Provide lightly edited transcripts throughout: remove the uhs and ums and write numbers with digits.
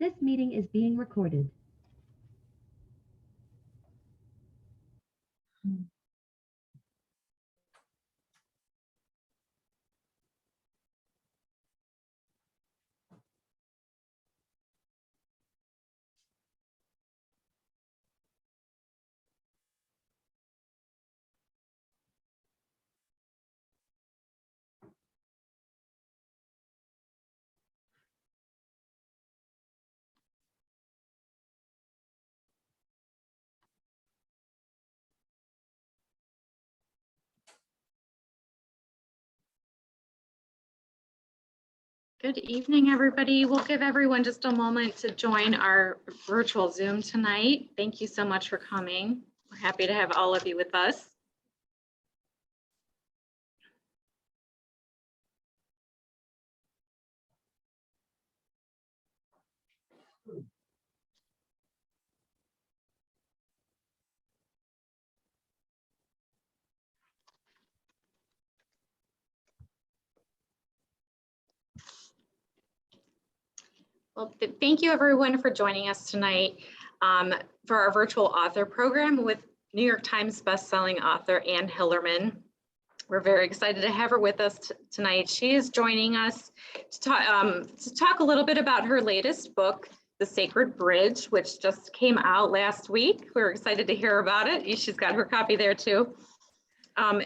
This meeting is being recorded. Good evening, everybody. We'll give everyone just a moment to join our virtual Zoom tonight. Thank you so much for coming. We're happy to have all of you with us. Well, thank you everyone for joining us tonight for our virtual author program with New York Times bestselling author Anne Hillerman. We're very excited to have her with us tonight. She is joining us to talk a little bit about her latest book, The Sacred Bridge, which just came out last week. We're excited to hear about it. She's got her copy there too,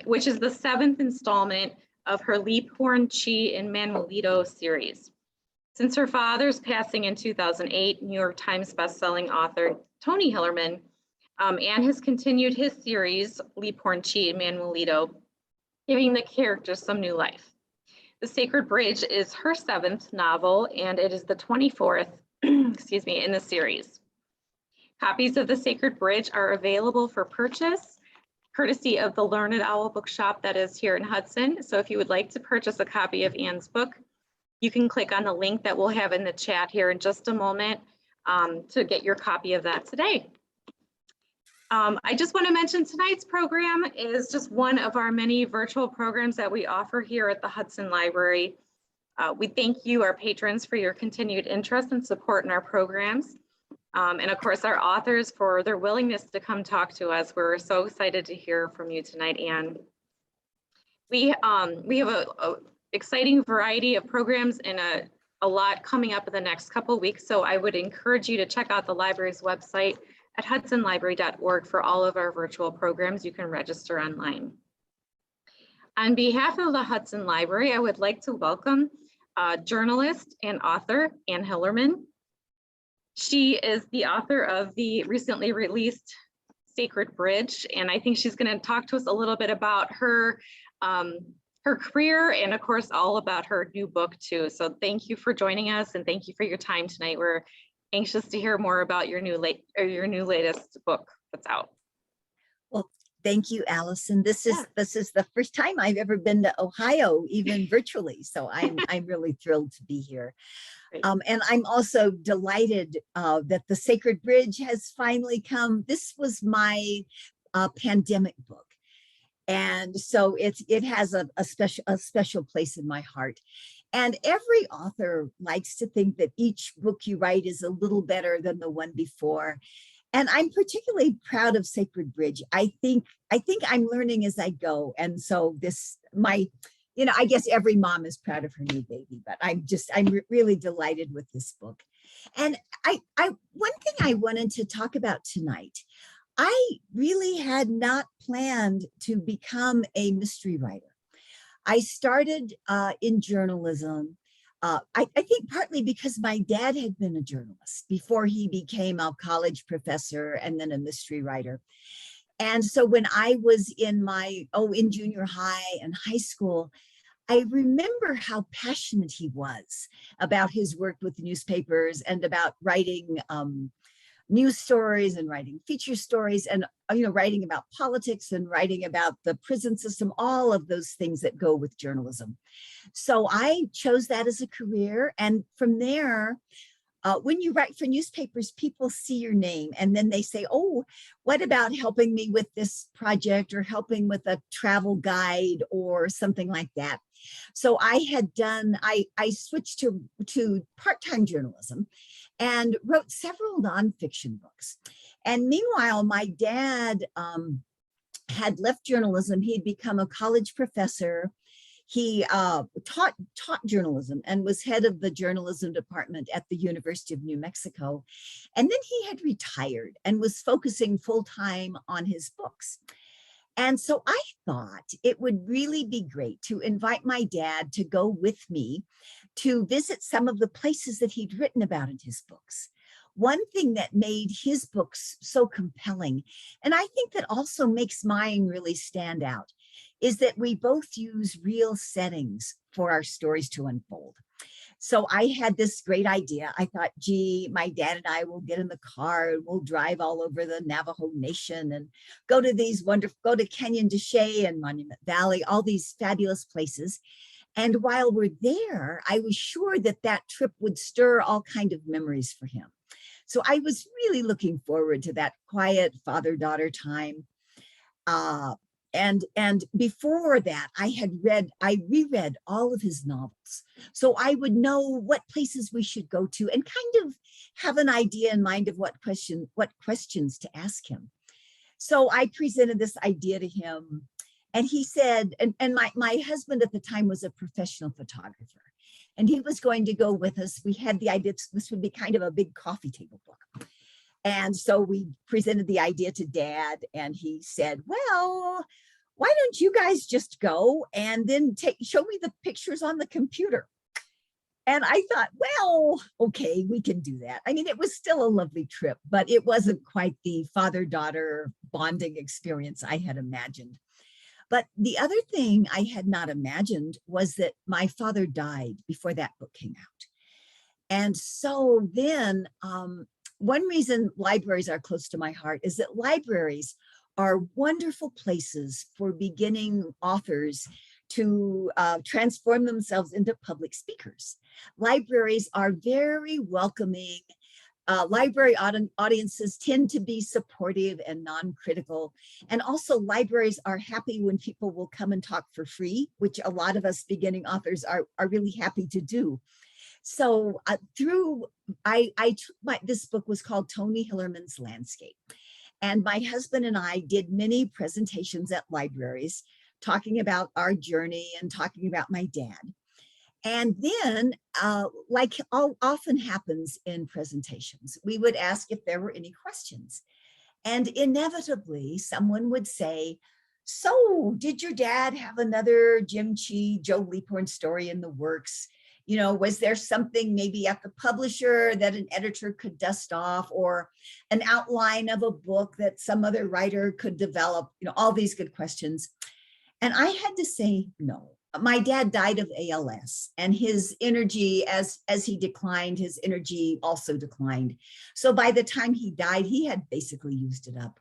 which is the 7th installment of her Leaphorn, Chee, and Manuelito series. Since her father's passing in 2008, New York Times bestselling author Tony Hillerman, Anne has continued his series, Leaphorn, Chee, and Manuelito, giving the characters some new life. The Sacred Bridge is her 7th novel, and it is the 24th, excuse me, in the series. Copies of The Sacred Bridge are available for purchase, courtesy of the Learned Owl Bookshop that is here in Hudson. So if you would like to purchase a copy of Anne's book, you can click on the link that we'll have in the chat here in just a moment to get your copy of that today. I just want to mention tonight's program is just one of our many virtual programs that we offer here at the Hudson Library. We thank you, our patrons, for your continued interest and support in our programs. And of course, our authors for their willingness to come talk to us. We're so excited to hear from you tonight, Anne. We have a exciting variety of programs and a lot coming up in the next couple of weeks. So I would encourage you to check out the library's website at hudsonlibrary.org for all of our virtual programs. You can register online. On behalf of the Hudson Library, I would like to welcome journalist and author Anne Hillerman. She is the author of the recently released Sacred Bridge, and I think she's going to talk to us a little bit about her career and of course all about her new book too. So thank you for joining us and thank you for your time tonight. We're anxious to hear more about your new latest book that's out. Well, thank you, Allison. This is the first time I've ever been to Ohio, even virtually. So I'm really thrilled to be here. And I'm also delighted that The Sacred Bridge has finally come. This was my pandemic book. And so it has a special place in my heart. And every author likes to think that each book you write is a little better than the one before. And I'm particularly proud of Sacred Bridge. I think I'm learning as I go. And so I guess every mom is proud of her new baby, but I'm really delighted with this book. And one thing I wanted to talk about tonight, I really had not planned to become a mystery writer. I started in journalism, I think partly because my dad had been a journalist before he became a college professor and then a mystery writer. And so when I was in in junior high and high school, I remember how passionate he was about his work with newspapers and about writing news stories and writing feature stories and writing about politics and writing about the prison system, all of those things that go with journalism. So I chose that as a career, and from there when you write for newspapers, people see your name and then they say, oh, what about helping me with this project or helping with a travel guide or something like that. So I switched to part-time journalism and wrote several nonfiction books. And meanwhile, my dad had left journalism. He had become a college professor. He taught journalism and was head of the journalism department at the University of New Mexico. And then he had retired and was focusing full-time on his books. And so I thought it would really be great to invite my dad to go with me to visit some of the places that he'd written about in his books. One thing that made his books so compelling, and I think that also makes mine really stand out, is that we both use real settings for our stories to unfold. So I had this great idea. I thought, gee, my dad and I will get in the car and we'll drive all over the Navajo Nation and go to Canyon de Chelly and Monument Valley, all these fabulous places. And while we're there, I was sure that that trip would stir all kinds of memories for him. So I was really looking forward to that quiet father-daughter time. And before that, I reread all of his novels. So I would know what places we should go to and kind of have an idea in mind of what questions to ask him. So I presented this idea to him and he said, and my husband at the time was a professional photographer and he was going to go with us. We had the idea this would be kind of a big coffee table book. And so we presented the idea to Dad and he said, well, why don't you guys just go and then show me the pictures on the computer? And I thought, well, okay, we can do that. I mean, it was still a lovely trip, but it wasn't quite the father-daughter bonding experience I had imagined. But the other thing I had not imagined was that my father died before that book came out. And so then one reason libraries are close to my heart is that libraries are wonderful places for beginning authors to transform themselves into public speakers. Libraries are very welcoming. Library audiences tend to be supportive and non-critical. And also libraries are happy when people will come and talk for free, which a lot of us beginning authors are really happy to do. So this book was called Tony Hillerman's Landscape. And my husband and I did many presentations at libraries talking about our journey and talking about my dad. And then, like often happens in presentations, we would ask if there were any questions. And inevitably, someone would say, so did your dad have another Jim Chee, Joe Leaphorn story in the works? You know, was there something maybe at the publisher that an editor could dust off, or an outline of a book that some other writer could develop? You know, all these good questions. And I had to say, no. My dad died of ALS, and his energy, as he declined, his energy also declined. So by the time he died, he had basically used it up.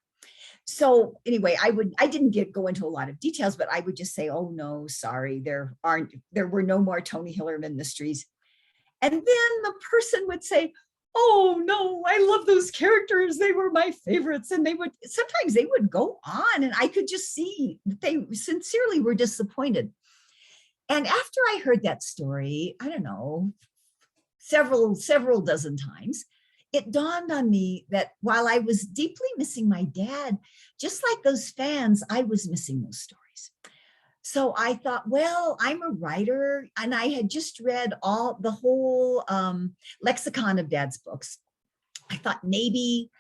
So anyway, I didn't go into a lot of details, but I would just say, oh no, sorry, there were no more Tony Hillerman mysteries. And then the person would say, oh no, I love those characters. They were my favorites. And sometimes they would go on and I could just see that they sincerely were disappointed. And after I heard that story, I don't know, several dozen times, it dawned on me that while I was deeply missing my dad, just like those fans, I was missing those stories. So I thought, well, I'm a writer and I had just read the whole lexicon of Dad's books. I thought maybe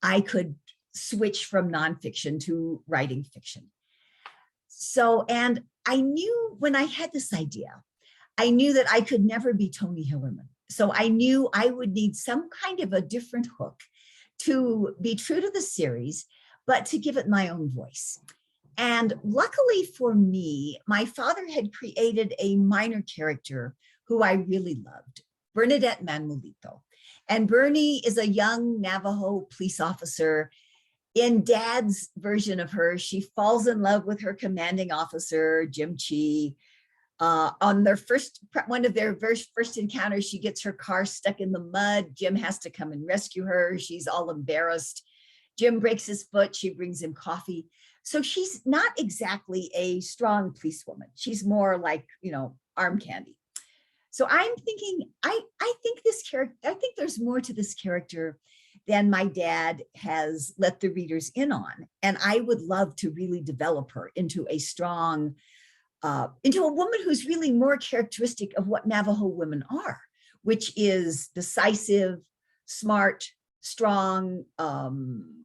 I could switch from nonfiction to writing fiction. So, and I knew when I had this idea, I knew that I could never be Tony Hillerman. So I knew I would need some kind of a different hook to be true to the series, but to give it my own voice. And luckily for me, my father had created a minor character who I really loved, Bernadette Manuelito. And Bernie is a young Navajo police officer. In Dad's version of her, she falls in love with her commanding officer, Jim Chee. On one of their very first encounters, she gets her car stuck in the mud. Jim has to come and rescue her. She's all embarrassed. Jim breaks his foot. She brings him coffee. So she's not exactly a strong policewoman. She's more like, arm candy. So I'm thinking, I think this character, I think there's more to this character than my dad has let the readers in on. And I would love to really develop her into a strong, into a woman who's really more characteristic of what Navajo women are, which is decisive, smart, strong,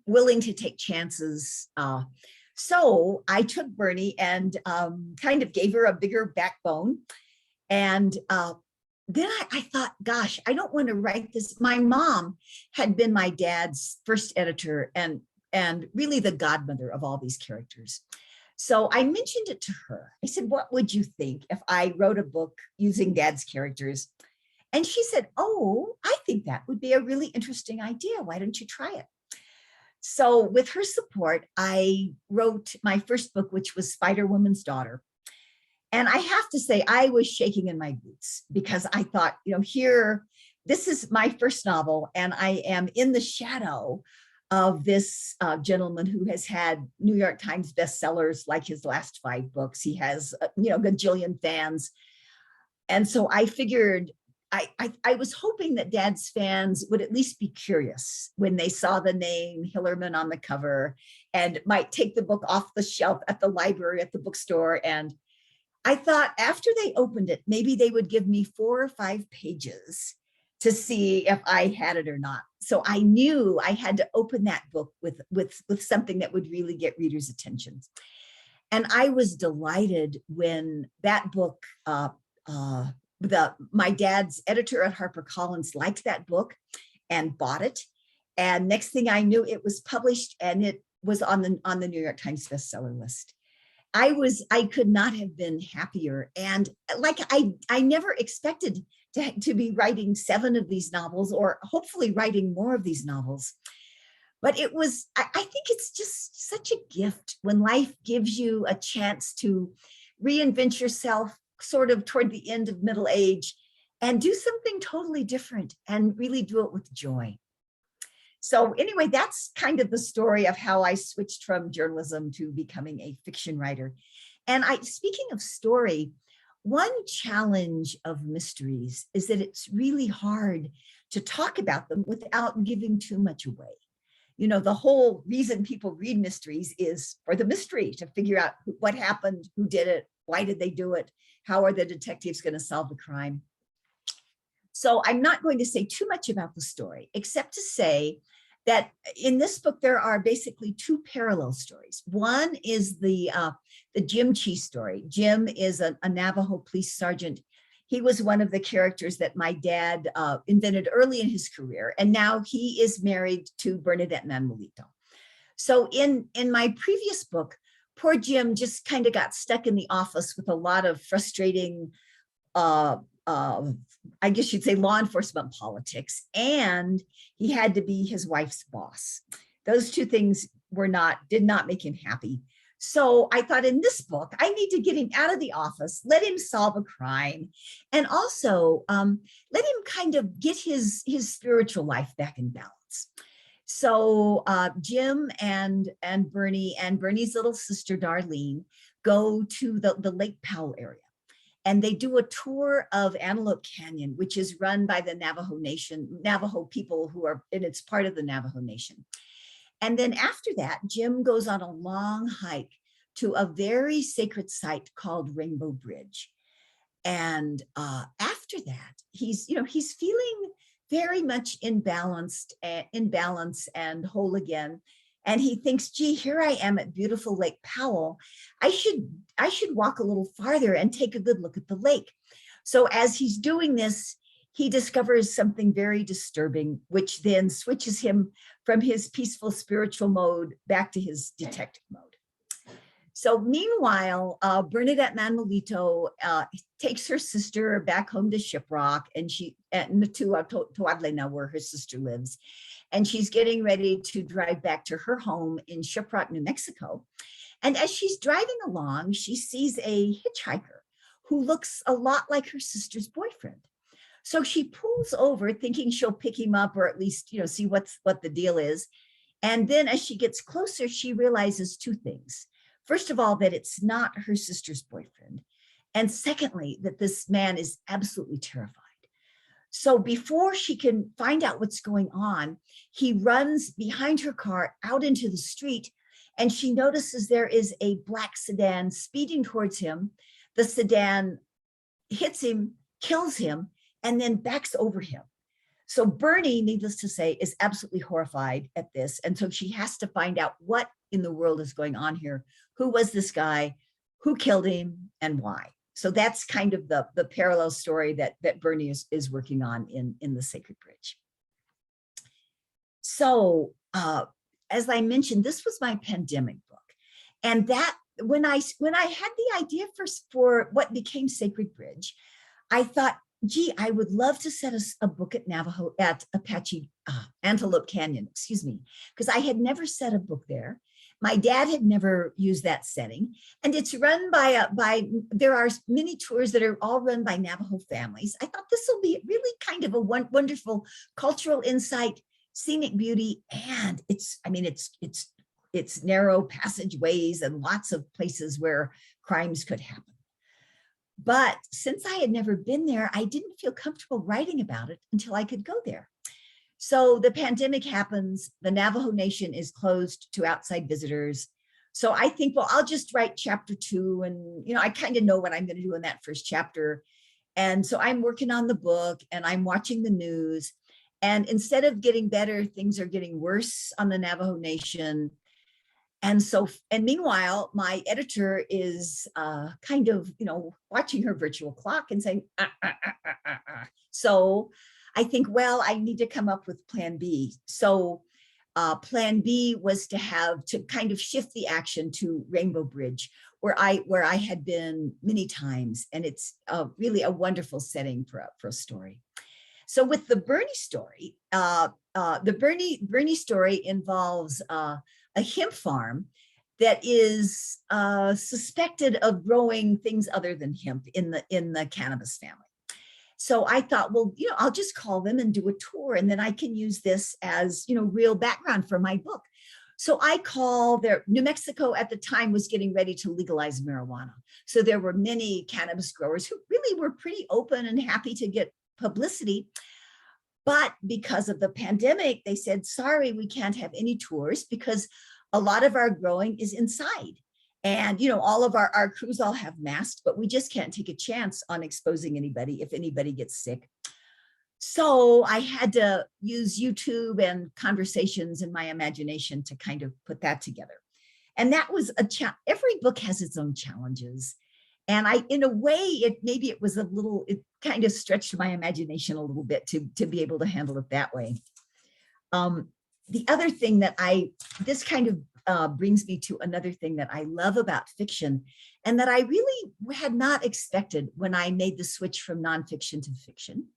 willing to take chances. So I took Bernie and kind of gave her a bigger backbone. And then I thought, gosh, I don't want to write this. My mom had been my dad's first editor and really the godmother of all these characters. So I mentioned it to her. I said, what would you think if I wrote a book using dad's characters? And she said, oh, I think that would be a really interesting idea. Why don't you try it? So with her support, I wrote my first book, which was Spider Woman's Daughter. And I have to say, I was shaking in my boots because I thought, this is my first novel, and I am in the shadow of this gentleman who has had New York Times bestsellers like his last 5 books. He has, gajillion fans. And so I figured, I was hoping that Dad's fans would at least be curious when they saw the name Hillerman on the cover and might take the book off the shelf at the library, at the bookstore. And I thought after they opened it, maybe they would give me 4 or 5 pages to see if I had it or not. So I knew I had to open that book with something that would really get readers' attention. And I was delighted when that book, my dad's editor at HarperCollins liked that book and bought it. And next thing I knew, it was published and it was on the New York Times bestseller list. I could not have been happier. And I never expected to be writing 7 of these novels, or hopefully writing more of these novels. But I think it's just such a gift when life gives you a chance to reinvent yourself sort of toward the end of middle age and do something totally different and really do it with joy. So anyway, that's kind of the story of how I switched from journalism to becoming a fiction writer. And speaking of story, one challenge of mysteries is that it's really hard to talk about them without giving too much away. The whole reason people read mysteries is for the mystery, to figure out what happened, who did it, why did they do it, how are the detectives going to solve the crime. So I'm not going to say too much about the story, except to say that in this book, there are basically 2 parallel stories. One is the Jim Chee story. Jim is a Navajo police sergeant. He was one of the characters that my dad invented early in his career. And now he is married to Bernadette Manuelito. So in my previous book, poor Jim just kind of got stuck in the office with a lot of frustrating, I guess you'd say, law enforcement politics, and he had to be his wife's boss. Those 2 things did not make him happy. So I thought, in this book, I need to get him out of the office, let him solve a crime, and also let him kind of get his spiritual life back in balance. So Jim and Bernie and Bernie's little sister, Darlene, go to the Lake Powell area. And they do a tour of Antelope Canyon, which is run by the Navajo Nation, Navajo people and it's part of the Navajo Nation. And then after that, Jim goes on a long hike to a very sacred site called Rainbow Bridge. And after that, he's feeling very much in balance and whole again. And he thinks, gee, here I am at beautiful Lake Powell. I should walk a little farther and take a good look at the lake. So as he's doing this, he discovers something very disturbing, which then switches him from his peaceful spiritual mode back to his detective mode. So meanwhile, Bernadette Manuelito takes her sister back home to Shiprock, and to Tuadlena, where her sister lives. And she's getting ready to drive back to her home in Shiprock, New Mexico. And as she's driving along, she sees a hitchhiker who looks a lot like her sister's boyfriend. So she pulls over thinking she'll pick him up or at least, see what the deal is. And then as she gets closer, she realizes two things. First of all, that it's not her sister's boyfriend. And secondly, that this man is absolutely terrified. So before she can find out what's going on, he runs behind her car out into the street, and she notices there is a black sedan speeding towards him. The sedan hits him, kills him, and then backs over him. So Bernie, needless to say, is absolutely horrified at this. And so she has to find out what in the world is going on here. Who was this guy? Who killed him and why? So that's kind of the parallel story that Bernie is working on in The Sacred Bridge. So as I mentioned, this was my pandemic book. And that when I had the idea for what became Sacred Bridge, I thought, gee, I would love to set a book at Apache Antelope Canyon, because I had never set a book there. My dad had never used that setting, and it's run there are many tours that are all run by Navajo families. I thought this will be really kind of a wonderful cultural insight, scenic beauty, and it's narrow passageways and lots of places where crimes could happen. But since I had never been there, I didn't feel comfortable writing about it until I could go there. So the pandemic happens, the Navajo Nation is closed to outside visitors. So I think, well, I'll just write chapter 2. And, I kind of know what I'm going to do in that first chapter. And so I'm working on the book and I'm watching the news. And instead of getting better, things are getting worse on the Navajo Nation. And meanwhile, my editor is kind of, watching her virtual clock and saying, So I think, well, I need to come up with plan B. So plan B was to kind of shift the action to Rainbow Bridge, where I had been many times. And it's really a wonderful setting for a story. So with the Bernie story, the Bernie story involves a hemp farm that is suspected of growing things other than hemp in the cannabis family. So I thought, well, I'll just call them and do a tour, and then I can use this as, real background for my book. So I call New Mexico at the time was getting ready to legalize marijuana. So there were many cannabis growers who really were pretty open and happy to get publicity. But because of the pandemic, they said, sorry, we can't have any tours because a lot of our growing is inside. And, all of our crews all have masks, but we just can't take a chance on exposing anybody if anybody gets sick. So I had to use YouTube and conversations in my imagination to kind of put that together. And that was every book has its own challenges. And in a way, it kind of stretched my imagination a little bit to be able to handle it that way. The other thing this kind of brings me to another thing that I love about fiction and that I really had not expected when I made the switch from nonfiction to fiction.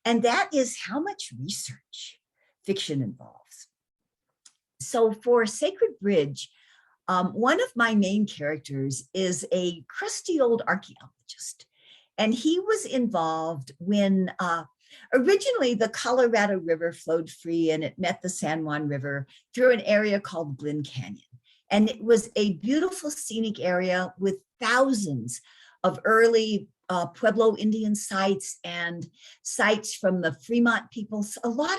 And that is how much research fiction involves. So for Sacred Bridge, one of my main characters is a crusty old archaeologist. And he was involved when originally the Colorado River flowed free and it met the San Juan River through an area called Glen Canyon. And it was a beautiful scenic area with thousands of early Pueblo Indian sites and sites from the Fremont peoples, a lot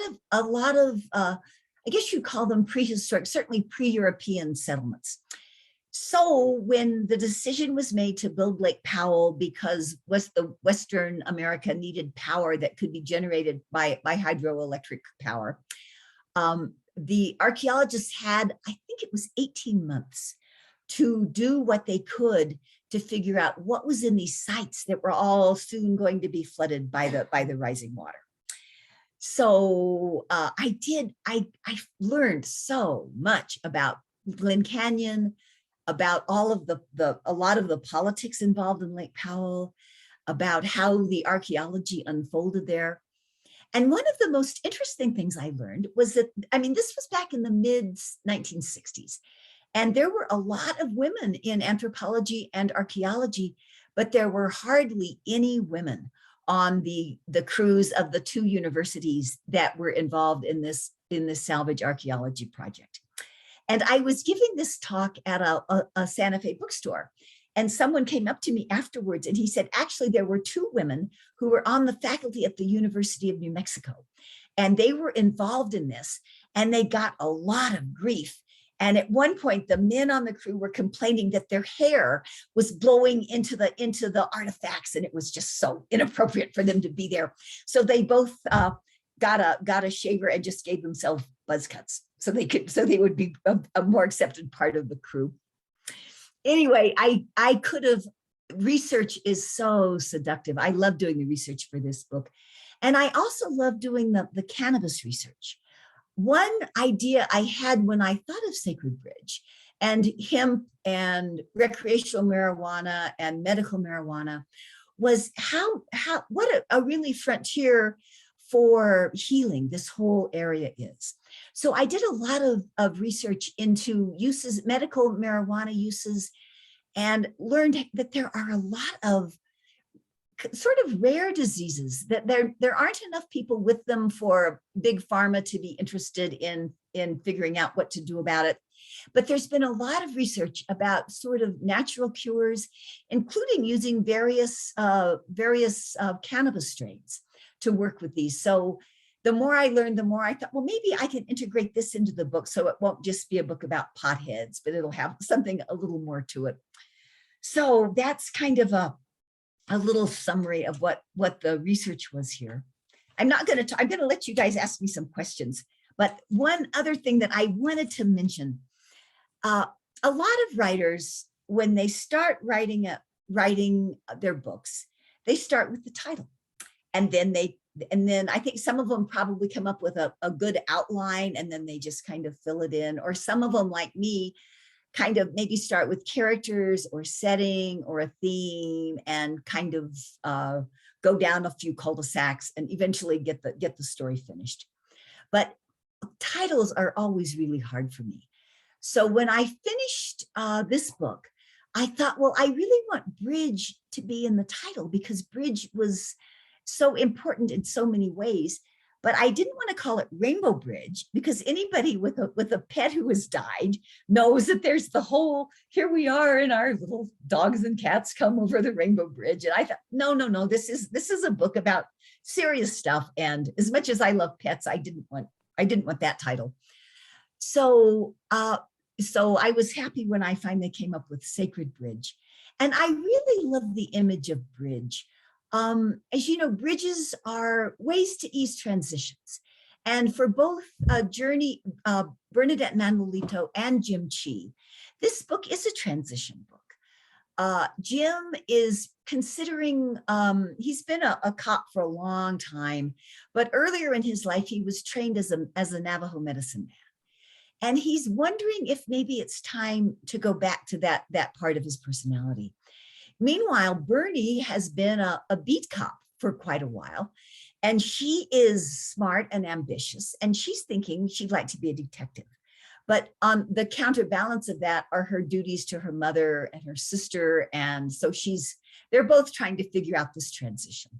of I guess you'd call them prehistoric, certainly pre-European settlements. So when the decision was made to build Lake Powell because Western America needed power that could be generated by hydroelectric power, the archaeologists had, I think it was 18 months to do what they could to figure out what was in these sites that were all soon going to be flooded by the rising water. So I learned so much about Glen Canyon, about all of a lot of the politics involved in Lake Powell, about how the archaeology unfolded there. And one of the most interesting things I learned was that, this was back in the mid 1960s, and there were a lot of women in anthropology and archaeology, but there were hardly any women on the crews of the two universities that were involved in this salvage archaeology project. And I was giving this talk at a Santa Fe bookstore, and someone came up to me afterwards and he said, actually, there were two women who were on the faculty at the University of New Mexico, and they were involved in this, and they got a lot of grief. And at one point, the men on the crew were complaining that their hair was blowing into the artifacts, and it was just so inappropriate for them to be there. So they both got a shaver and just gave themselves buzz cuts so they would be a more accepted part of the crew. Anyway, I could have, research is so seductive. I love doing the research for this book. And I also love doing the cannabis research. One idea I had when I thought of Sacred Bridge and hemp and recreational marijuana and medical marijuana was what a really frontier for healing this whole area is. So I did a lot of research into uses, medical marijuana uses, and learned that there are a lot of sort of rare diseases that there aren't enough people with them for big pharma to be interested in figuring out what to do about it. But there's been a lot of research about sort of natural cures, including using various cannabis strains to work with these. So the more I learned, the more I thought, well, maybe I can integrate this into the book so it won't just be a book about potheads, but it'll have something a little more to it. So that's kind of a little summary of what the research was here. I'm going to let you guys ask me some questions, but one other thing that I wanted to mention, a lot of writers, when they start writing their books, they start with the title. And then I think some of them probably come up with a good outline, and then they just kind of fill it in. Or some of them, like me, kind of maybe start with characters or setting or a theme and kind of go down a few cul-de-sacs and eventually get the story finished. But titles are always really hard for me. So when I finished this book, I thought, well, I really want Bridge to be in the title because Bridge was so important in so many ways. But I didn't want to call it Rainbow Bridge because anybody with a pet who has died knows that there's the whole, here we are and our little dogs and cats come over the Rainbow Bridge. And I thought, no, this is a book about serious stuff. And as much as I love pets, I didn't want that title. So I was happy when I finally came up with Sacred Bridge. And I really love the image of bridge. As you know, bridges are ways to ease transitions. And for both Bernadette Manuelito and Jim Chee, this book is a transition book. Jim is considering, he's been a cop for a long time, but earlier in his life, he was trained as a Navajo medicine man. And he's wondering if maybe it's time to go back to that part of his personality. Meanwhile, Bernie has been a beat cop for quite a while, and she is smart and ambitious, and she's thinking she'd like to be a detective. But the counterbalance of that are her duties to her mother and her sister, and so they're both trying to figure out this transition.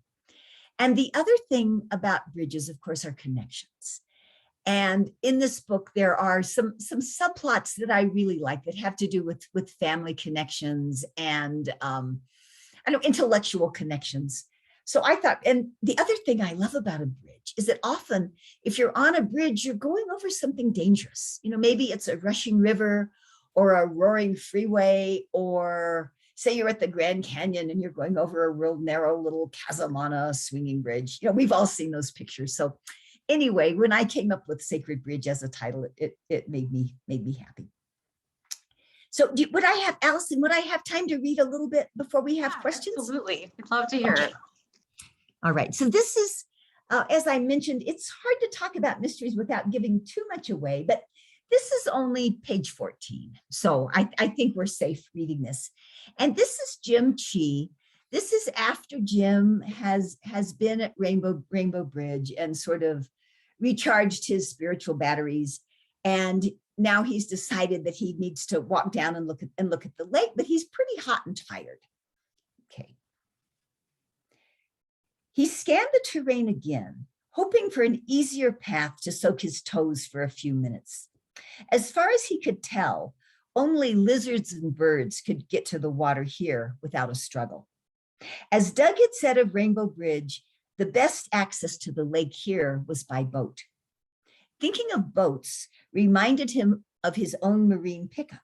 And the other thing about bridges, of course, are connections. And in this book, there are some subplots that I really like that have to do with family connections and intellectual connections. So I thought, and the other thing I love about a bridge is that often if you're on a bridge, you're going over something dangerous. Maybe it's a rushing river or a roaring freeway, or say you're at the Grand Canyon and you're going over a real narrow little chasm on a swinging bridge. We've all seen those pictures. So anyway, when I came up with Sacred Bridge as a title, it made me happy. So Allison, would I have time to read a little bit before we have questions? Absolutely. I'd love to hear it. All right. So this is, as I mentioned, it's hard to talk about mysteries without giving too much away, but this is only page 14. So I think we're safe reading this. And this is Jim Chee. This is after Jim has been at Rainbow Bridge and sort of recharged his spiritual batteries. And now he's decided that he needs to walk down and look at the lake, but he's pretty hot and tired. Okay. He scanned the terrain again, hoping for an easier path to soak his toes for a few minutes. As far as he could tell, only lizards and birds could get to the water here without a struggle. As Doug had said of Rainbow Bridge, the best access to the lake here was by boat. Thinking of boats reminded him of his own marine pickup.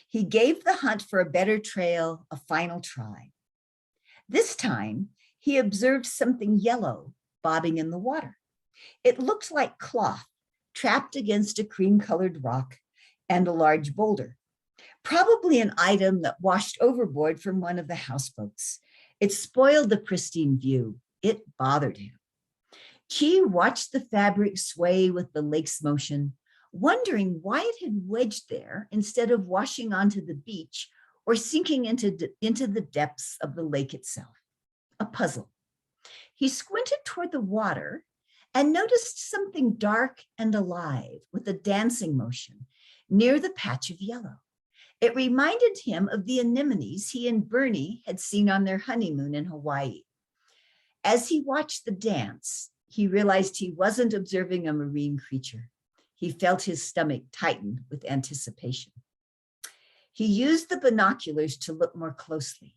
He gave the hunt for a better trail a final try. This time, he observed something yellow bobbing in the water. It looked like cloth trapped against a cream-colored rock and a large boulder, probably an item that washed overboard from one of the houseboats. It spoiled the pristine view. It bothered him. Chee watched the fabric sway with the lake's motion, wondering why it had wedged there instead of washing onto the beach or sinking into the depths of the lake itself. A puzzle. He squinted toward the water and noticed something dark and alive with a dancing motion near the patch of yellow. It reminded him of the anemones he and Bernie had seen on their honeymoon in Hawaii. As he watched the dance, he realized he wasn't observing a marine creature. He felt his stomach tighten with anticipation. He used the binoculars to look more closely.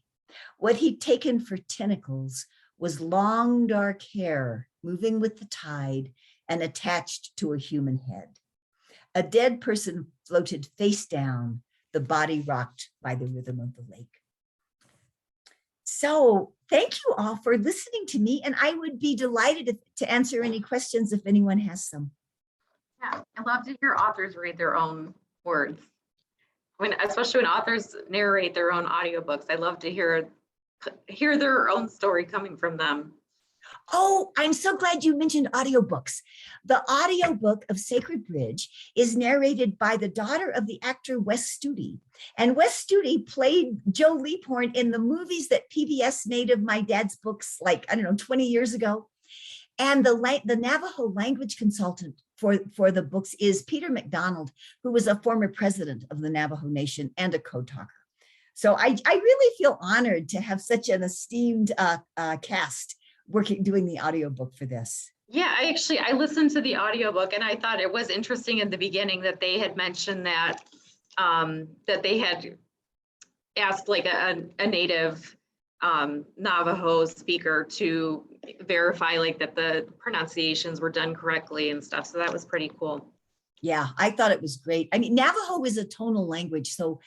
What he'd taken for tentacles was long, dark hair moving with the tide and attached to a human head. A dead person floated face down, the body rocked by the rhythm of the lake. So thank you all for listening to me, and I would be delighted to answer any questions if anyone has some. Yeah, I love to hear authors read their own words. Especially when authors narrate their own audiobooks, I love to hear their own story coming from them. Oh, I'm so glad you mentioned audiobooks. The audiobook of Sacred Bridge is narrated by the daughter of the actor Wes Studi. And Wes Studi played Joe Leaphorn in the movies that PBS made of my dad's books, 20 years ago. And the Navajo language consultant for the books is Peter McDonald, who was a former president of the Navajo Nation and a code talker. So I really feel honored to have such an esteemed cast doing the audiobook for this. Yeah, I listened to the audiobook and I thought it was interesting in the beginning that they had mentioned that that they had asked like a native Navajo speaker to verify like that the pronunciations were done correctly and stuff. So that was pretty cool. Yeah, I thought it was great. I mean, Navajo is a tonal language, so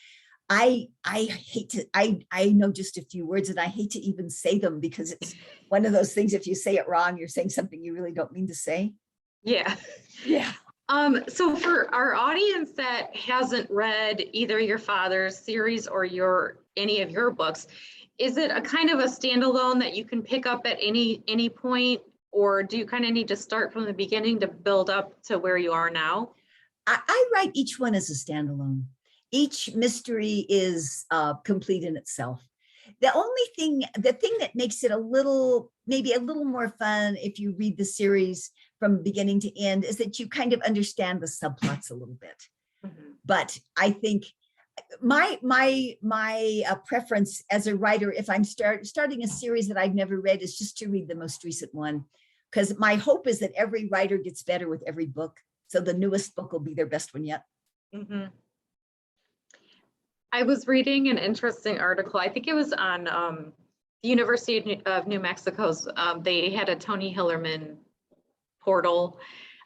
I hate to, I know just a few words and I hate to even say them because it's one of those things, if you say it wrong, you're saying something you really don't mean to say. Yeah. Yeah. So for our audience that hasn't read either your father's series or any of your books, is it a kind of a standalone that you can pick up at any point, or do you kind of need to start from the beginning to build up to where you are now? I write each one as a standalone. Each mystery is complete in itself. The thing that makes it maybe a little more fun if you read the series from beginning to end is that you kind of understand the subplots a little bit. Mm-hmm. But I think my preference as a writer, if I'm starting a series that I've never read, is just to read the most recent one, because my hope is that every writer gets better with every book. So the newest book will be their best one yet. Mm-hmm. I was reading an interesting article. I think it was on the University of New Mexico's. They had a Tony Hillerman portal,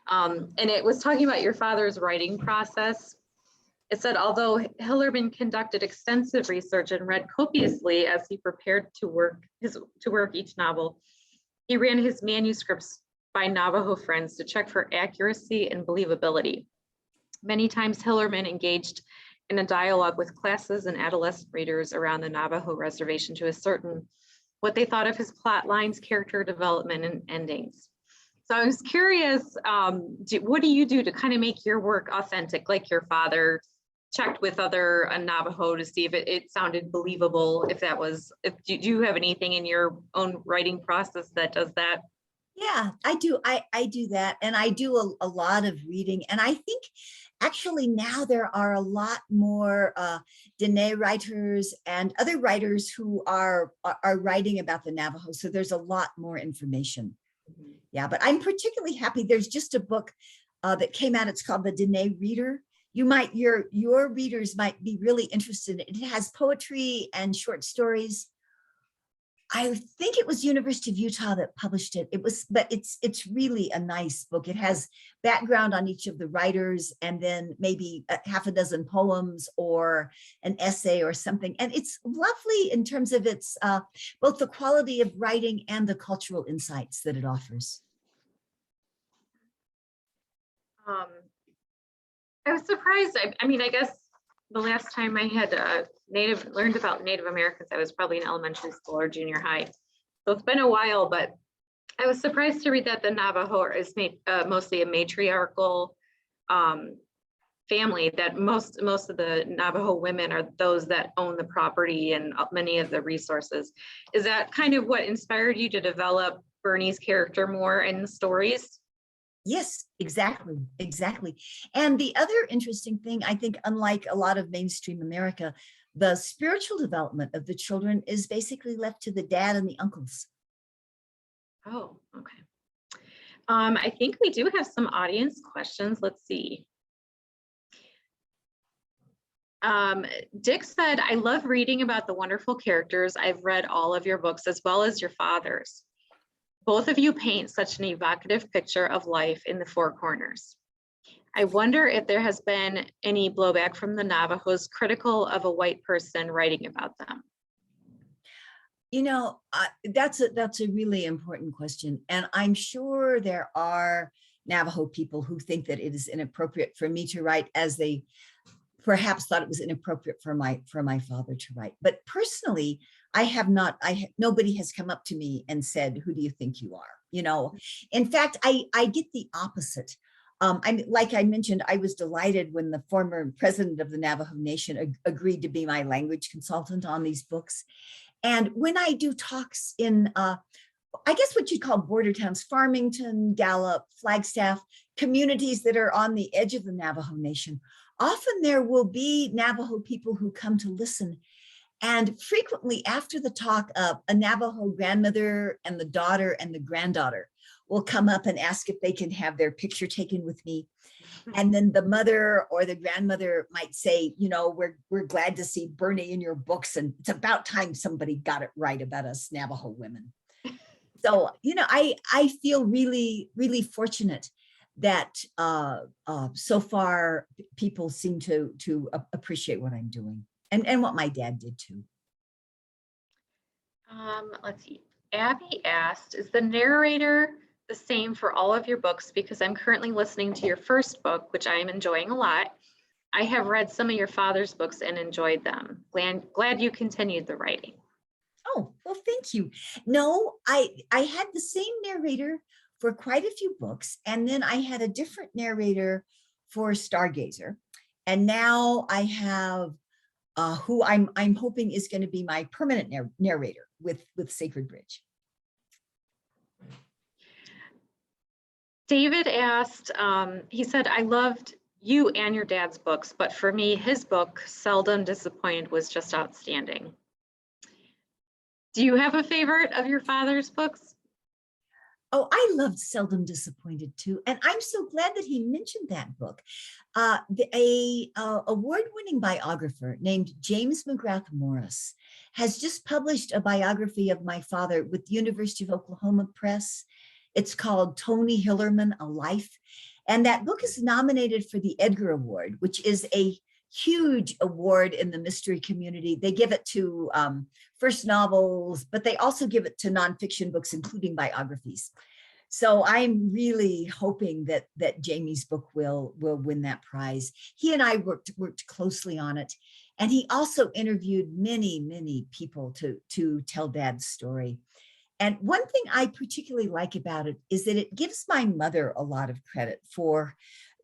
and it was talking about your father's writing process. It said, although Hillerman conducted extensive research and read copiously as he prepared to work each novel, he ran his manuscripts by Navajo friends to check for accuracy and believability. Many times Hillerman engaged in a dialogue with classes and adolescent readers around the Navajo reservation to ascertain what they thought of his plot lines, character development, and endings. So I was curious, what do you do to kind of make your work authentic, like your father checked with other Navajo to see if it sounded believable, do you have anything in your own writing process that does that? Yeah, I do. I do that. And I do a lot of reading. And I think Actually, now there are a lot more Dene writers and other writers who are writing about the Navajo. So there's a lot more information. Yeah, but I'm particularly happy. There's just a book that came out. It's called The Dene Reader. Your readers might be really interested in it. It has poetry and short stories. I think it was University of Utah that published it. But it's really a nice book. It has background on each of the writers and then maybe half a dozen poems or an essay or something. And it's lovely in terms of its both the quality of writing and the cultural insights that it offers. I was surprised. I mean, I guess the last time I had learned about Native Americans, I was probably in elementary school or junior high. So it's been a while, but I was surprised to read that the Navajo is mostly a matriarchal family, that most of the Navajo women are those that own the property and many of the resources. Is that kind of what inspired you to develop Bernie's character more in the stories? Yes, exactly. And the other interesting thing, I think, unlike a lot of mainstream America, the spiritual development of the children is basically left to the dad and the uncles. Oh, okay. I think we do have some audience questions. Let's see. Dick said, I love reading about the wonderful characters. I've read all of your books as well as your father's. Both of you paint such an evocative picture of life in the Four Corners. I wonder if there has been any blowback from the Navajos critical of a white person writing about them. You know, that's a really important question. And I'm sure there are Navajo people who think that it is inappropriate for me to write, as they perhaps thought it was inappropriate for my father to write. But personally, nobody has come up to me and said, who do you think you are? You know, in fact, I get the opposite. Like I mentioned, I was delighted when the former president of the Navajo Nation agreed to be my language consultant on these books. And when I do talks in, I guess what you'd call border towns, Farmington, Gallup, Flagstaff, communities that are on the edge of the Navajo Nation, often there will be Navajo people who come to listen. And frequently after the talk, a Navajo grandmother and the daughter and the granddaughter will come up and ask if they can have their picture taken with me. And then the mother or the grandmother might say, you know, we're glad to see Bernie in your books, and it's about time somebody got it right about us Navajo women. So, you know, I feel really, really fortunate that so far people seem to appreciate what I'm doing, and what my dad did too. Let's see. Abby asked, is the narrator the same for all of your books? Because I'm currently listening to your first book, which I am enjoying a lot. I have read some of your father's books and enjoyed them. Glad you continued the writing. Oh, well, thank you. No, I had the same narrator for quite a few books, and then I had a different narrator for Stargazer, and now I have who I'm hoping is going to be my permanent narrator with Sacred Bridge. David asked, he said, I loved you and your dad's books, but for me, his book, Seldom Disappointed, was just outstanding. Do you have a favorite of your father's books? Oh, I loved Seldom Disappointed too. And I'm so glad that he mentioned that book. A award-winning biographer named James McGrath Morris has just published a biography of my father with the University of Oklahoma Press. It's called Tony Hillerman, A Life. And that book is nominated for the Edgar Award, which is a huge award in the mystery community. They give it to first novels, but they also give it to nonfiction books, including biographies. So I'm really hoping that Jamie's book will win that prize. He and I worked closely on it. And he also interviewed many people to tell Dad's story. And one thing I particularly like about it is that it gives my mother a lot of credit for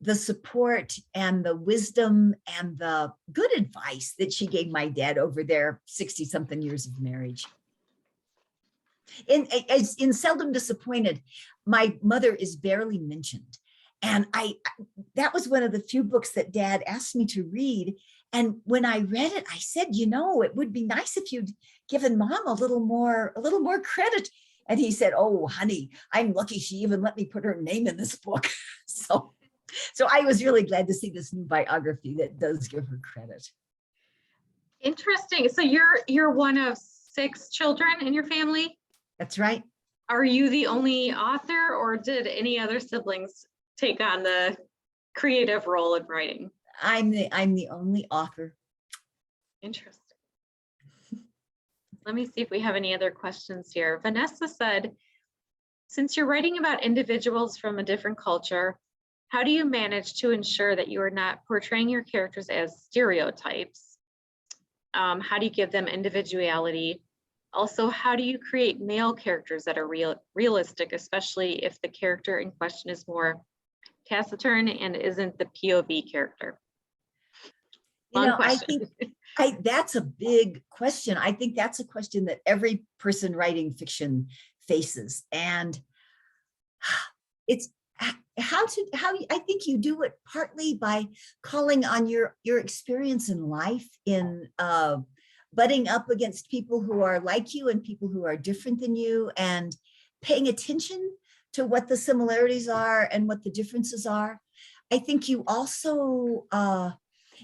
the support and the wisdom and the good advice that she gave my dad over their 60-something years of marriage. In Seldom Disappointed, my mother is barely mentioned. And that was one of the few books that Dad asked me to read. And when I read it, I said, it would be nice if you'd given Mom a little more credit. And he said, "Oh, honey, I'm lucky she even let me put her name in this book." So I was really glad to see this new biography that does give her credit. Interesting. So you're one of 6 children in your family? That's right. Are you the only author, or did any other siblings take on the creative role in writing? I'm the only author. Interesting. Let me see if we have any other questions here. Vanessa said, since you're writing about individuals from a different culture, how do you manage to ensure that you are not portraying your characters as stereotypes? How do you give them individuality? Also, how do you create male characters that are realistic, especially if the character in question is more taciturn and isn't the POV character? Long question. I think that's a big question. I think that's a question that every person writing fiction faces. And it's how I think you do it partly by calling on your experience in life, in butting up against people who are like you and people who are different than you, and paying attention to what the similarities are and what the differences are. I think you also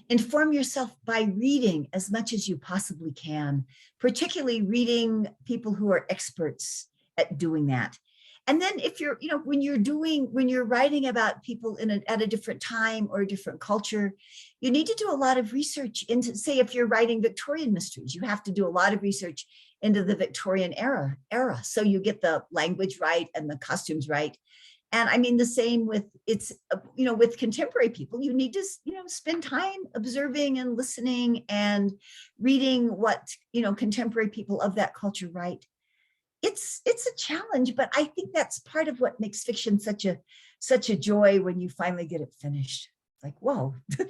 inform yourself by reading as much as you possibly can, particularly reading people who are experts at doing that. And then if you're, when you're writing about people at a different time or a different culture, you need to do a lot of research into, say, if you're writing Victorian mysteries, you have to do a lot of research into the Victorian era. So you get the language right and the costumes right. And I mean, the same with with contemporary people, you need to, spend time observing and listening and reading what, contemporary people of that culture write. It's a challenge, but I think that's part of what makes fiction such a joy when you finally get it finished. Like, whoa. I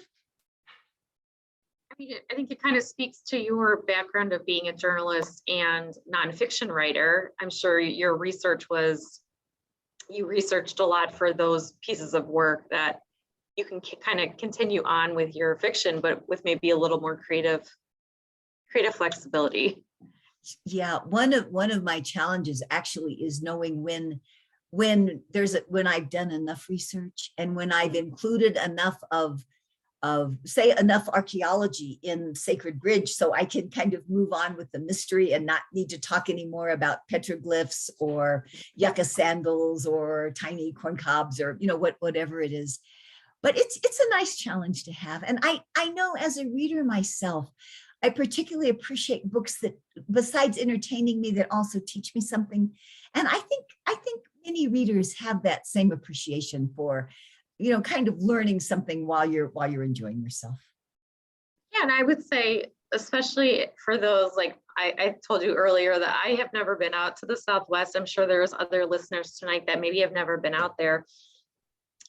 mean, I think it kind of speaks to your background of being a journalist and nonfiction writer. I'm sure your research you researched a lot for those pieces of work that you can kind of continue on with your fiction, but with maybe a little more creative flexibility. Yeah, one of my challenges actually is knowing when I've done enough research and when I've included enough of enough archaeology in Sacred Bridge, so I can kind of move on with the mystery and not need to talk anymore about petroglyphs or yucca sandals or tiny corn cobs or whatever it is. But it's a nice challenge to have. And I know as a reader myself, I particularly appreciate books that, besides entertaining me, that also teach me something. And I think many readers have that same appreciation for, kind of learning something while you're enjoying yourself. Yeah, and I would say, especially for those, like I told you earlier, that I have never been out to the Southwest. I'm sure there's other listeners tonight that maybe have never been out there.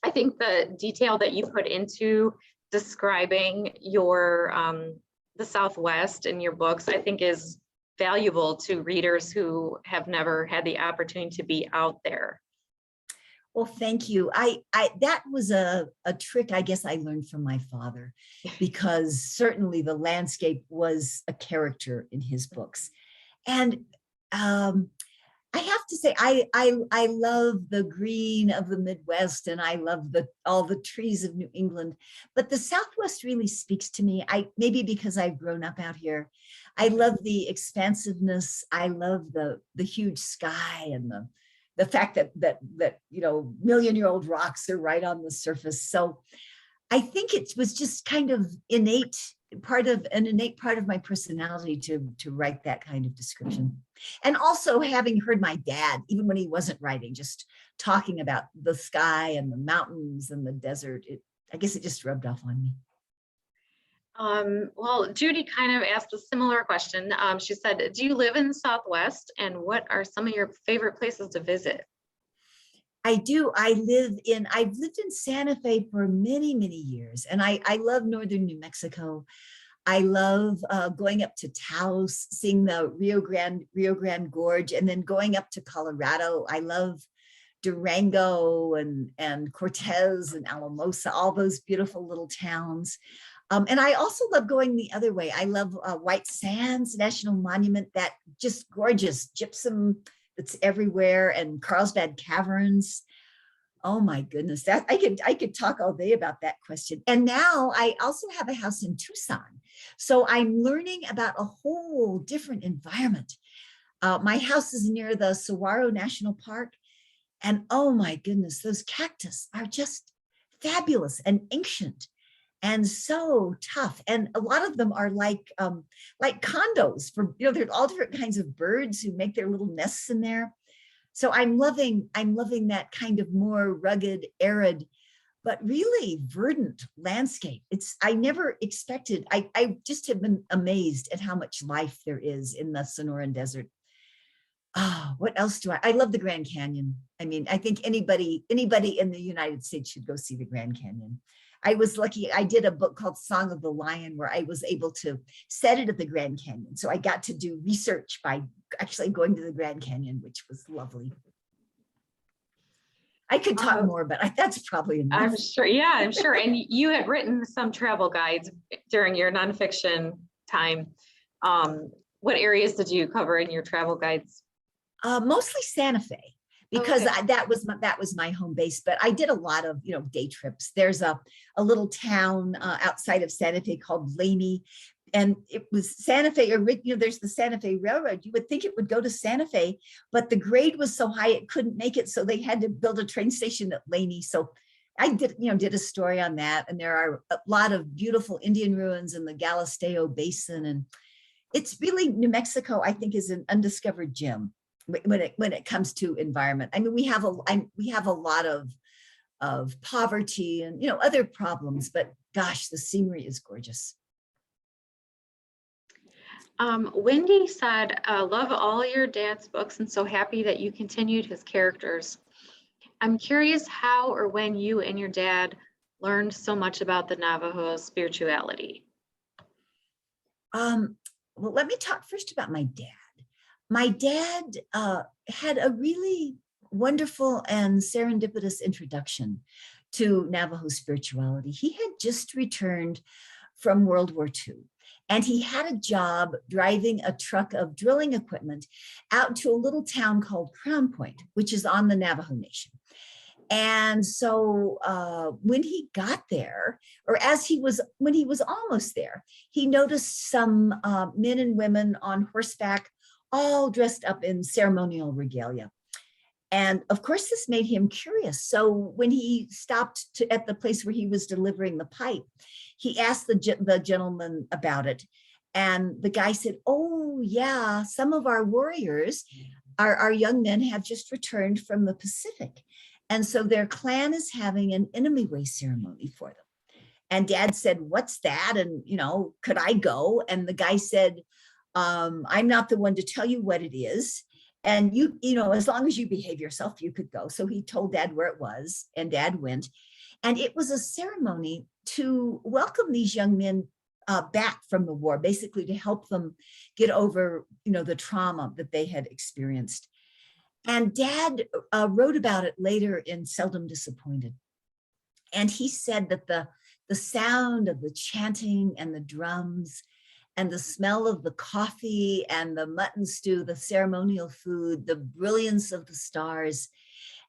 I think the detail that you put into describing the Southwest in your books, I think is valuable to readers who have never had the opportunity to be out there. Well, thank you. That was a trick I guess I learned from my father, because certainly the landscape was a character in his books. And I have to say, I love the green of the Midwest, and I love all the trees of New England, but the Southwest really speaks to me. Maybe because I've grown up out here. I love the expansiveness. I love the huge sky and the fact that million-year-old rocks are right on the surface. So I think it was just kind of an innate part of my personality to write that kind of description. And also having heard my dad, even when he wasn't writing, just talking about the sky and the mountains and the desert, I guess it just rubbed off on me. Well, Judy kind of asked a similar question. She said, do you live in the Southwest, and what are some of your favorite places to visit? I do. I've lived in Santa Fe for many, many years, and I love northern New Mexico. I love going up to Taos, seeing the Rio Grande Gorge, and then going up to Colorado. I love Durango and Cortez and Alamosa, all those beautiful little towns. And I also love going the other way. I love White Sands National Monument, that just gorgeous gypsum that's everywhere, and Carlsbad Caverns. Oh my goodness, that I could talk all day about that question. And now I also have a house in Tucson. So I'm learning about a whole different environment. My house is near the Saguaro National Park. And oh my goodness, those cactus are just fabulous and ancient and so tough. And a lot of them are like condos for, there's all different kinds of birds who make their little nests in there. So I'm loving that kind of more rugged, arid, but really verdant landscape. I never expected, I just have been amazed at how much life there is in the Sonoran Desert. Oh, what else I love the Grand Canyon. I mean, I think anybody in the United States should go see the Grand Canyon. I was lucky. I did a book called Song of the Lion where I was able to set it at the Grand Canyon. So I got to do research by actually going to the Grand Canyon, which was lovely. I could talk more, but that's probably enough. I'm sure. Yeah, I'm sure. And you had written some travel guides during your nonfiction time. What areas did you cover in your travel guides? Mostly Santa Fe, because that was my home base. But I did a lot of day trips. There's a little town outside of Santa Fe called Laney, and it was Santa Fe. There's the Santa Fe Railroad. You would think it would go to Santa Fe, but the grade was so high it couldn't make it. So they had to build a train station at Laney. So I did a story on that. And there are a lot of beautiful Indian ruins in the Galisteo Basin, and it's really, New Mexico, I think, is an undiscovered gem when it comes to environment. I mean, we have a lot of poverty and other problems, but gosh, the scenery is gorgeous. Wendy said, love all your dad's books and so happy that you continued his characters. I'm curious how or when you and your dad learned so much about the Navajo spirituality. Well, let me talk first about my dad. My dad had a really wonderful and serendipitous introduction to Navajo spirituality. He had just returned from World War II, and he had a job driving a truck of drilling equipment out to a little town called Crown Point, which is on the Navajo Nation. And so when he got there, or when he was almost there, he noticed some men and women on horseback, all dressed up in ceremonial regalia. And of course, this made him curious. So when he stopped at the place where he was delivering the pipe, he asked the gentleman about it. And the guy said, oh yeah, some of our warriors, our young men have just returned from the Pacific. And so their clan is having an enemy way ceremony for them. And Dad said, what's that? And, could I go? And the guy said, I'm not the one to tell you what it is. And as long as you behave yourself, you could go. So he told Dad where it was, and Dad went. And it was a ceremony to welcome these young men back from the war, basically to help them get over, the trauma that they had experienced. And Dad wrote about it later in Seldom Disappointed. And he said that the sound of the chanting and the drums and the smell of the coffee and the mutton stew, the ceremonial food, the brilliance of the stars,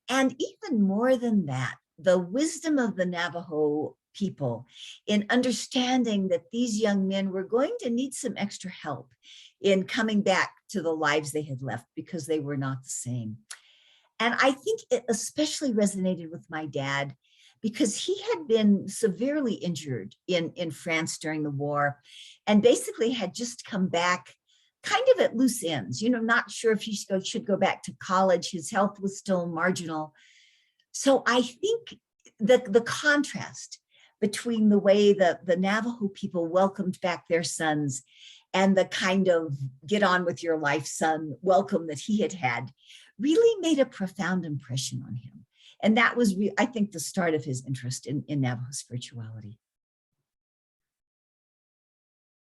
and even more than that, the wisdom of the Navajo people in understanding that these young men were going to need some extra help in coming back to the lives they had left because they were not the same. And I think it especially resonated with my dad because he had been severely injured in France during the war and basically had just come back kind of at loose ends, not sure if he should go back to college. His health was still marginal. So I think the contrast between the way the Navajo people welcomed back their sons and the kind of get on with your life, son welcome that he had really made a profound impression on him. And that was, I think, the start of his interest in Navajo spirituality.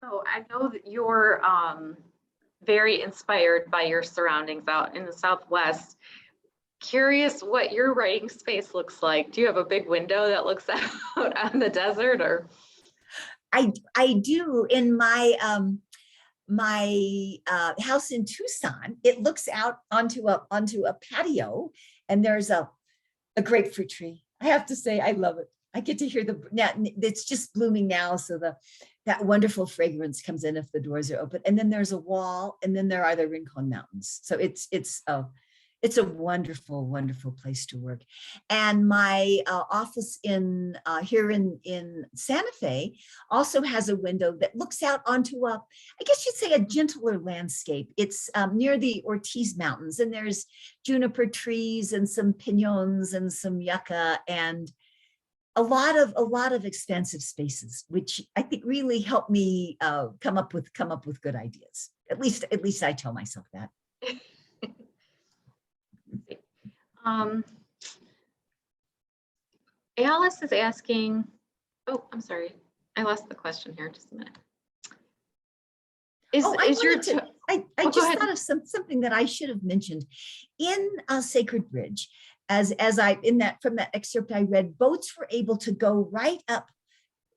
So I know that you're very inspired by your surroundings out in the Southwest. curious what your writing space looks like. Do you have a big window that looks out on the desert, or? I do. In my house in Tucson, it looks out onto a patio, and there's a grapefruit tree. I have to say, I love it. I get to hear now it's just blooming now, so that wonderful fragrance comes in if the doors are open. And then there's a wall, and then there are the Rincon Mountains. So it's a wonderful, wonderful place to work. And my office here in Santa Fe also has a window that looks out onto I guess you'd say, a gentler landscape. It's near the Ortiz Mountains, and there's juniper trees and some piñons and some yucca and a lot of expansive spaces, which I think really helped me come up with good ideas. At least I tell myself that. Alice is asking, oh, I'm sorry. I lost the question here. Just a minute. I just thought of something that I should have mentioned. In Sacred Bridge, from that excerpt I read, boats were able to go right up,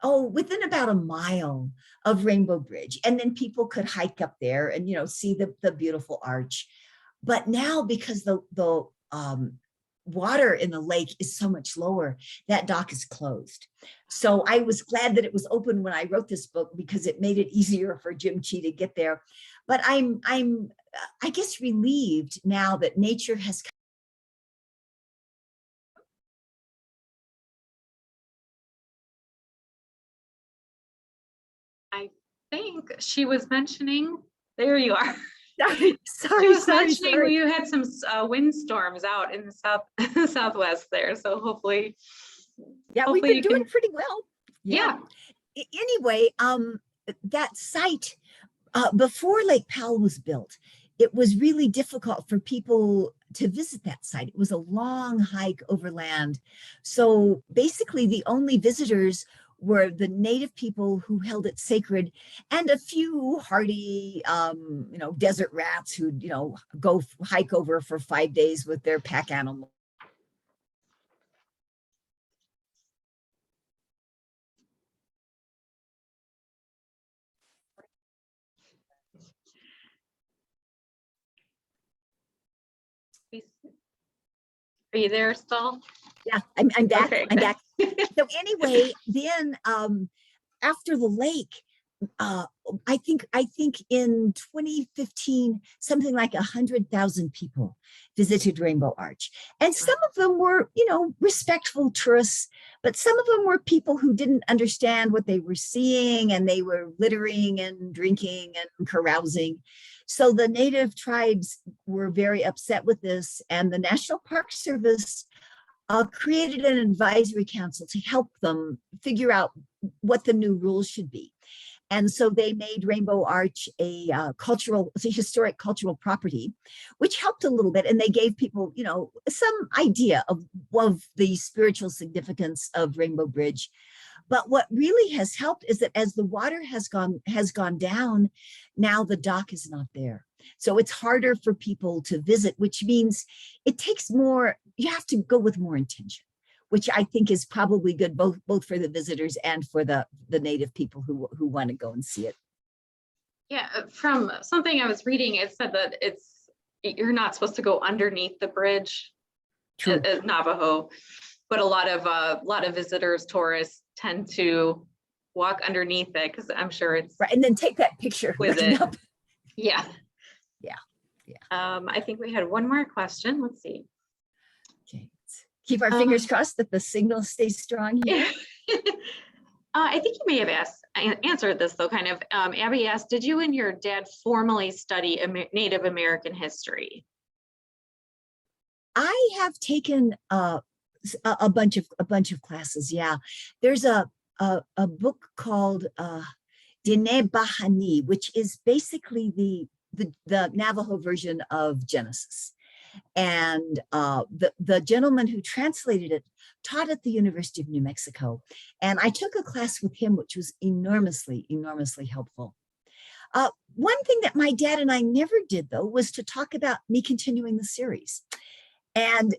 within about a mile of Rainbow Bridge. And then people could hike up there and, see the beautiful arch. But now, because the water in the lake is so much lower, that dock is closed. So I was glad that it was open when I wrote this book, because it made it easier for Jim Chee to get there. But I'm I guess relieved now that nature has. I think she was mentioning, there you are. Sorry. You had some windstorms out in the southwest there, so hopefully we've been doing pretty well. Yeah. Anyway, that site before Lake Powell was built, it was really difficult for people to visit that site. It was a long hike overland, so basically the only visitors were the native people who held it sacred, and a few hardy, desert rats who, go hike over for 5 days with their pack animal. Are you there, Stahl? Yeah, I'm back. Okay, I'm back. So anyway, then after the lake, I think in 2015, something like 100,000 people visited Rainbow Arch. And some of them were, respectful tourists, but some of them were people who didn't understand what they were seeing, and they were littering and drinking and carousing. So the native tribes were very upset with this, and the National Park Service created an advisory council to help them figure out what the new rules should be. And so they made Rainbow Arch a historic cultural property, which helped a little bit. And they gave people, some idea of the spiritual significance of Rainbow Bridge. But what really has helped is that as the water has gone down, now the dock is not there. So it's harder for people to visit, which means it takes more, you have to go with more intention, which I think is probably good both for the visitors and for the native people who want to go and see it. Yeah, from something I was reading, it said that you're not supposed to go underneath the bridge at Navajo, but a lot of visitors, tourists tend to walk underneath it, because I'm sure it's right, and then take that picture with it. Up. Yeah. Yeah. I think we had one more question. Let's see. Okay. Keep our fingers crossed that the signal stays strong here. I think you may have answered this though, kind of. Abby asked, did you and your dad formally study Native American history? I have taken a bunch of classes. Yeah, there's a book called Dine Bahani, which is basically the Navajo version of Genesis. And the gentleman who translated it taught at the University of New Mexico. And I took a class with him, which was enormously helpful. One thing that my dad and I never did, though, was to talk about me continuing the series. And,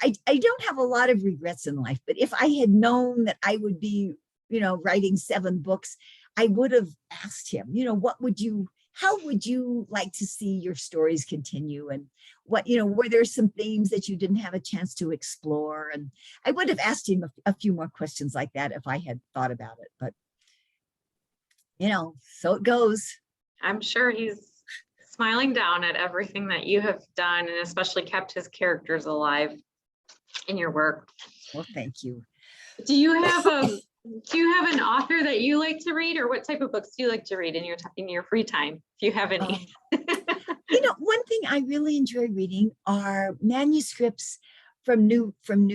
I don't have a lot of regrets in life, but if I had known that I would be, writing 7 books, I would have asked him, how would you like to see your stories continue? And were there some themes that you didn't have a chance to explore? And I would have asked him a few more questions like that if I had thought about it, but so it goes. I'm sure he's smiling down at everything that you have done, and especially kept his characters alive in your work. Well, thank you. Do you have an author that you like to read, or what type of books do you like to read in your free time, if you have any? One thing I really enjoy reading are manuscripts from new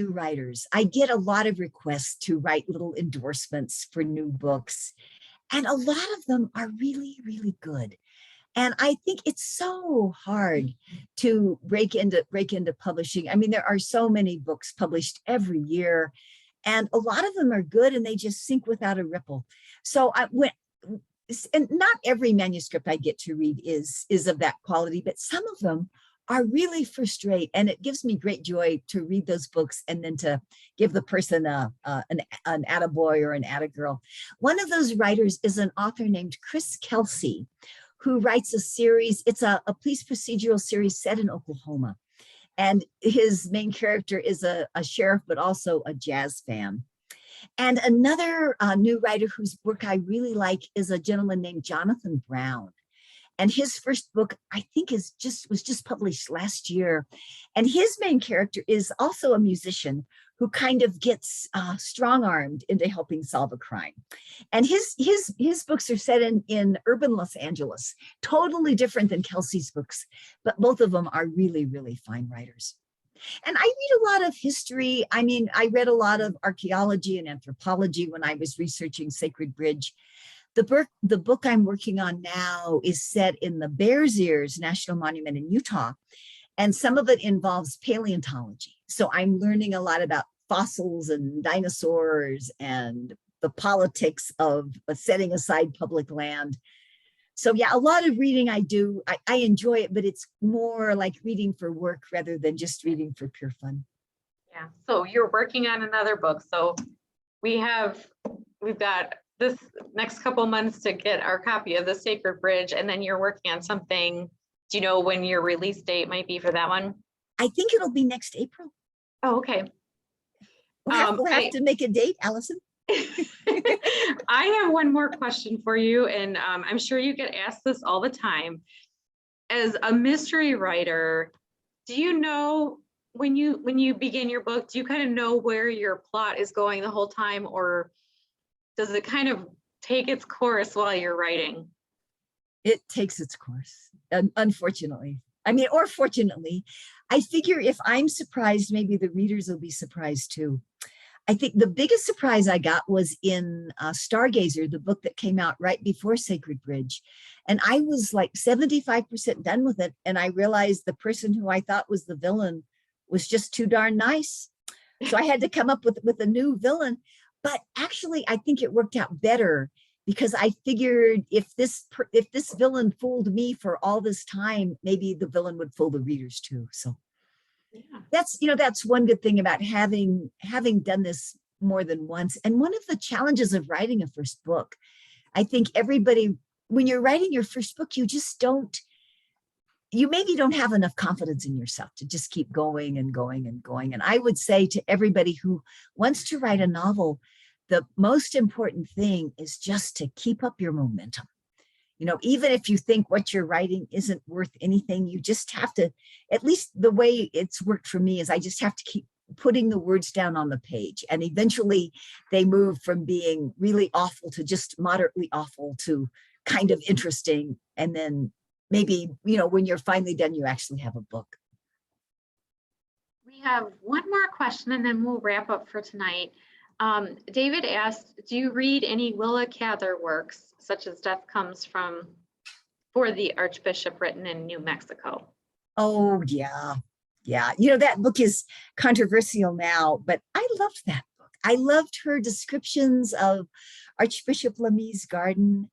writers. I get a lot of requests to write little endorsements for new books, and a lot of them are really, really good. And I think it's so hard to break into publishing. I mean, there are so many books published every year, and a lot of them are good and they just sink without a ripple. So and not every manuscript I get to read is of that quality, but some of them are really first rate, and it gives me great joy to read those books and then to give the person an attaboy or an attagirl. One of those writers is an author named Chris Kelsey, who writes a series. It's a police procedural series set in Oklahoma. And his main character is a sheriff, but also a jazz fan. And another new writer whose work I really like is a gentleman named Jonathan Brown. And his first book, I think, was just published last year. And his main character is also a musician who kind of gets strong-armed into helping solve a crime. And his books are set in urban Los Angeles, totally different than Kelsey's books, but both of them are really, really fine writers. And I read a lot of history. I mean, I read a lot of archaeology and anthropology when I was researching Sacred Bridge. The book I'm working on now is set in the Bears Ears National Monument in Utah, and some of it involves paleontology. So I'm learning a lot about fossils and dinosaurs and the politics of setting aside public land. So yeah, a lot of reading I do. I enjoy it, but it's more like reading for work rather than just reading for pure fun. Yeah. So you're working on another book. So we've got this next couple months to get our copy of The Sacred Bridge, and then you're working on something. Do you know when your release date might be for that one? I think it'll be next April. Oh, okay. We'll have to make a date, Allison. I have one more question for you, and I'm sure you get asked this all the time. As a mystery writer, do you know when you begin your book, do you kind of know where your plot is going the whole time, or does it kind of take its course while you're writing? It takes its course, unfortunately. I mean, or fortunately. I figure if I'm surprised, maybe the readers will be surprised too. I think the biggest surprise I got was in Stargazer, the book that came out right before Sacred Bridge. And I was like 75% done with it. And I realized the person who I thought was the villain was just too darn nice. So I had to come up with a new villain. But actually, I think it worked out better because I figured if this villain fooled me for all this time, maybe the villain would fool the readers too. So yeah. That's one good thing about having done this more than once. And one of the challenges of writing a first book, I think everybody, when you're writing your first book, you maybe don't have enough confidence in yourself to just keep going and going and going. And I would say to everybody who wants to write a novel, the most important thing is just to keep up your momentum. Even if you think what you're writing isn't worth anything, you just have to, at least the way it's worked for me is I just have to keep putting the words down on the page. And eventually they move from being really awful to just moderately awful to kind of interesting. And then maybe, when you're finally done, you actually have a book. We have one more question and then we'll wrap up for tonight. David asked, do you read any Willa Cather works, such as Death Comes for the Archbishop, written in New Mexico? Oh, yeah. Yeah. That book is controversial now, but I loved that book. I loved her descriptions of Archbishop Lamy's garden.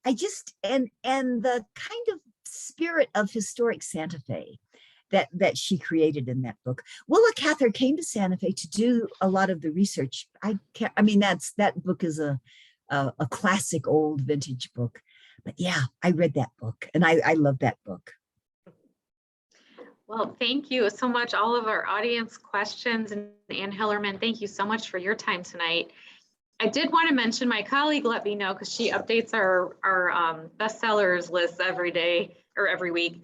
And the kind of spirit of historic Santa Fe. that she created in that book. Willa Cather came to Santa Fe to do a lot of the research. I mean, that book is a classic old vintage book. But yeah, I read that book and I love that book. Well, thank you so much, all of our audience questions. And Anne Hillerman, thank you so much for your time tonight. I did want to mention, my colleague let me know, because she updates our bestsellers list every day or every week.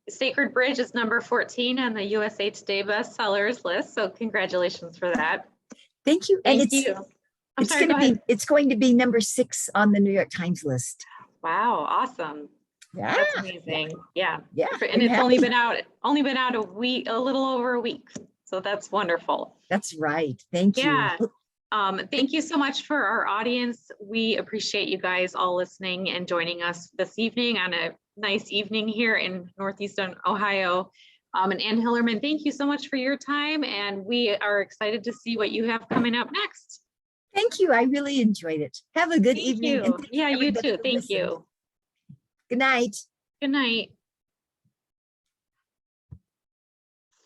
Sacred Bridge is number 14 on the USA Today bestsellers list. So congratulations for that. Thank you. Thank you. It's going to be number 6 on the New York Times list. Wow, awesome. Yeah, that's amazing. Yeah. And it's only been out a week, a little over a week. So that's wonderful. That's right. Thank you. Yeah. Thank you so much for our audience. We appreciate you guys all listening and joining us this evening on a nice evening here in Northeastern Ohio. And Anne Hillerman, thank you so much for your time. And we are excited to see what you have coming up next. Thank you. I really enjoyed it. Have a good evening. Yeah, you too. Thank you. Good night. Good night.